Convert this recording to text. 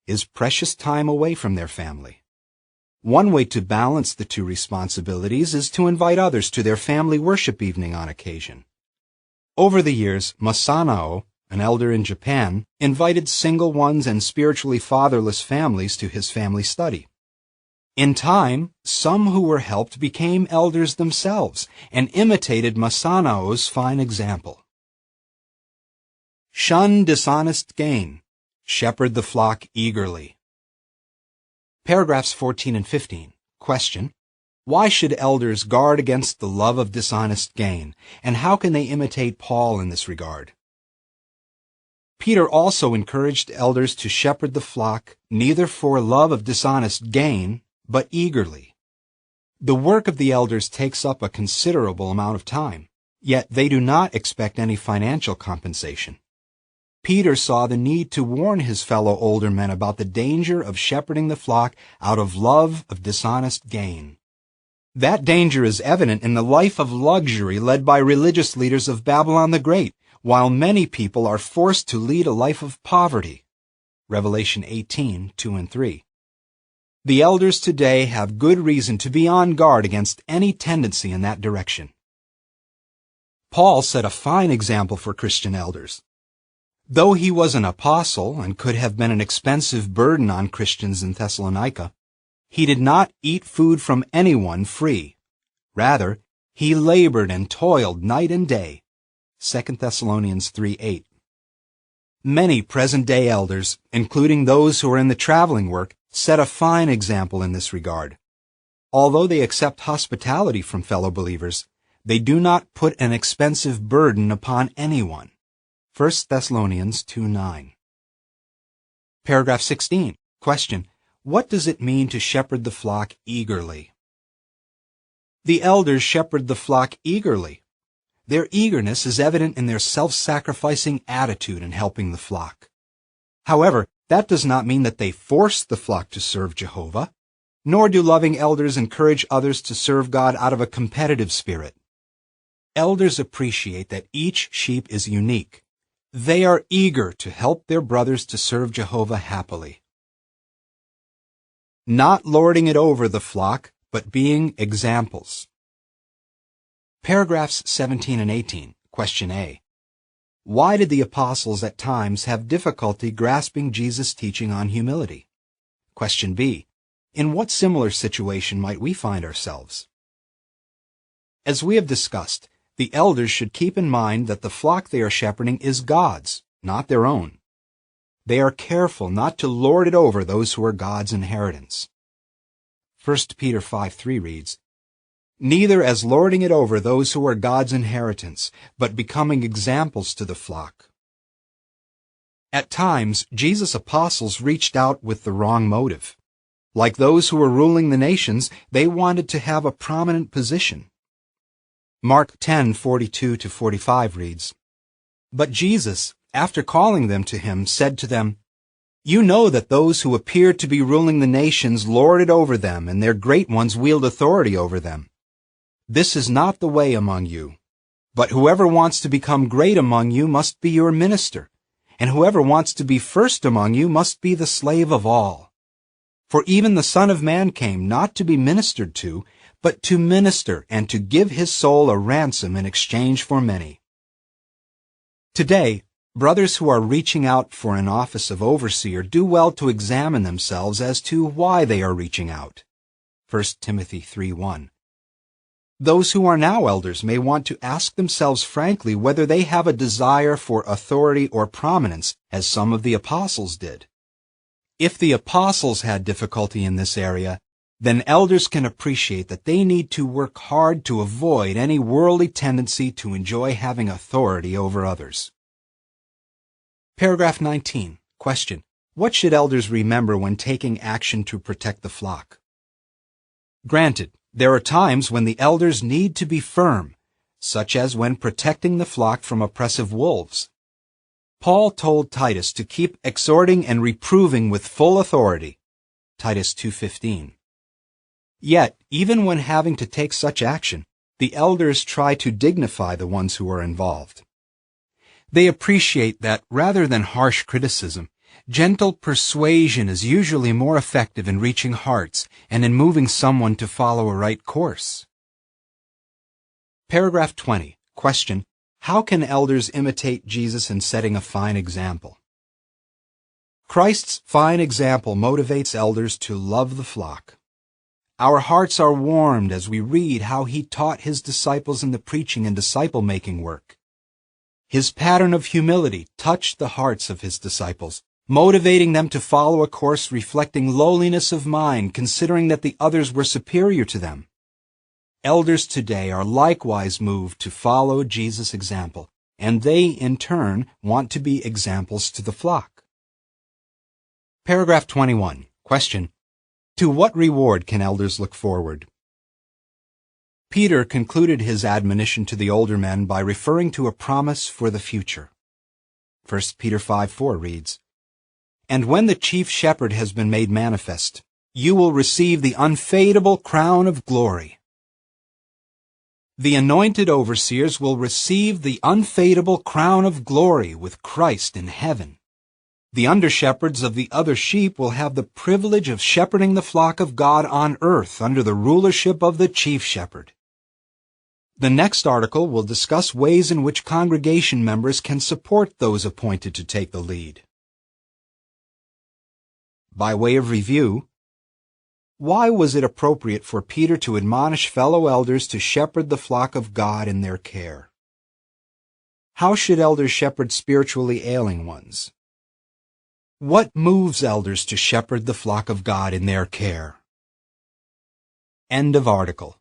is precious time away from their family. One way to balance the two responsibilities is to invite others to their family worship evening on occasion. Over the years, Masanao, an elder in Japan, invited single ones and spiritually fatherless families to his family study. In time, some who were helped became elders themselves and imitated Masanao's fine example. Shun dishonest gain. Shepherd the flock eagerly. Paragraphs 14 and 15. Question: why should elders guard against the love of dishonest gain, and how can they imitate Paul in this regard? Peter also encouraged elders to shepherd the flock neither for love of dishonest gain, but eagerly. The work of the elders takes up a considerable amount of time, yet they do not expect any financial compensation. Peter saw the need to warn his fellow older men about the danger of shepherding the flock out of love of dishonest gain. That danger is evident in the life of luxury led by religious leaders of Babylon the Great, while many people are forced to lead a life of poverty. Revelation 18:2 and 3. The elders today have good reason to be on guard against any tendency in that direction. Paul set a fine example for Christian elders. Though he was an apostle and could have been an expensive burden on Christians in Thessalonica, he did not eat food from anyone free. Rather, he labored and toiled night and day. 2 Thessalonians 3:8. Many present-day elders, including those who are in the traveling work, set a fine example in this regard. Although they accept hospitality from fellow believers, they do not put an expensive burden upon anyone. 1 Thessalonians 2:9. Paragraph 16. Question: what does it mean to shepherd the flock eagerly? The elders shepherd the flock eagerly. Their eagerness is evident in their self-sacrificing attitude in helping the flock. However, that does not mean that they force the flock to serve Jehovah, nor do loving elders encourage others to serve God out of a competitive spirit. Elders appreciate that each sheep is unique. They are eager to help their brothers to serve Jehovah happily. Not lording it over the flock, but being examples. Paragraphs 17 and 18. Question A. Why did the apostles at times have difficulty grasping Jesus' teaching on humility? Question B. In what similar situation might we find ourselves? As we have discussed, the elders should keep in mind that the flock they are shepherding is God's, not their own. They are careful not to lord it over those who are God's inheritance. 1 Peter 5:3 reads, neither as lording it over those who are God's inheritance, but becoming examples to the flock. At times, Jesus' apostles reached out with the wrong motive. Like those who were ruling the nations, they wanted to have a prominent position. Mark 10:42-45 reads, but Jesus, after calling them to him, said to them, you know that those who appear to be ruling the nations lord it over them, and their great ones wield authority over them. This is not the way among you. But whoever wants to become great among you must be your minister, and whoever wants to be first among you must be the slave of all. For even the Son of Man came not to be ministered to, but to minister and to give his soul a ransom in exchange for many. Today, brothers who are reaching out for an office of overseer do well to examine themselves as to why they are reaching out. 1 Timothy 3:1. Those who are now elders may want to ask themselves frankly whether they have a desire for authority or prominence, as some of the apostles did. If the apostles had difficulty in this area, then elders can appreciate that they need to work hard to avoid any worldly tendency to enjoy having authority over others. Paragraph 19. Question: what should elders remember when taking action to protect the flock? Granted, there are times when the elders need to be firm, such as when protecting the flock from oppressive wolves. Paul told Titus to keep exhorting and reproving with full authority. Titus 2:15. Yet, even when having to take such action, the elders try to dignify the ones who are involved. They appreciate that rather than harsh criticism, Gentle persuasion is usually more effective in reaching hearts and in moving someone to follow a right course. Paragraph 20. Question: how can elders imitate Jesus in setting a fine example? Christ's fine example motivates elders to love the flock. Our hearts are warmed as we read how he taught his disciples in the preaching and disciple-making work. His pattern of humility touched the hearts of his disciples, motivating them to follow a course reflecting lowliness of mind, considering that the others were superior to them. Elders today are likewise moved to follow Jesus' example, and they, in turn, want to be examples to the flock. Paragraph 21. Question: to what reward can elders look forward? Peter concluded his admonition to the older men by referring to a promise for the future. 1 Peter 5:4 reads, "And when the chief shepherd has been made manifest, you will receive the unfadable crown of glory." The anointed overseers will receive the unfadable crown of glory with Christ in heaven. The under-shepherds of the other sheep will have the privilege of shepherding the flock of God on earth under the rulership of the chief shepherd. The next article will discuss ways in which congregation members can support those appointed to take the lead. By way of review, why was it appropriate for Peter to admonish fellow elders to shepherd the flock of God in their care? How should elders shepherd spiritually ailing ones? What moves elders to shepherd the flock of God in their care? End of article.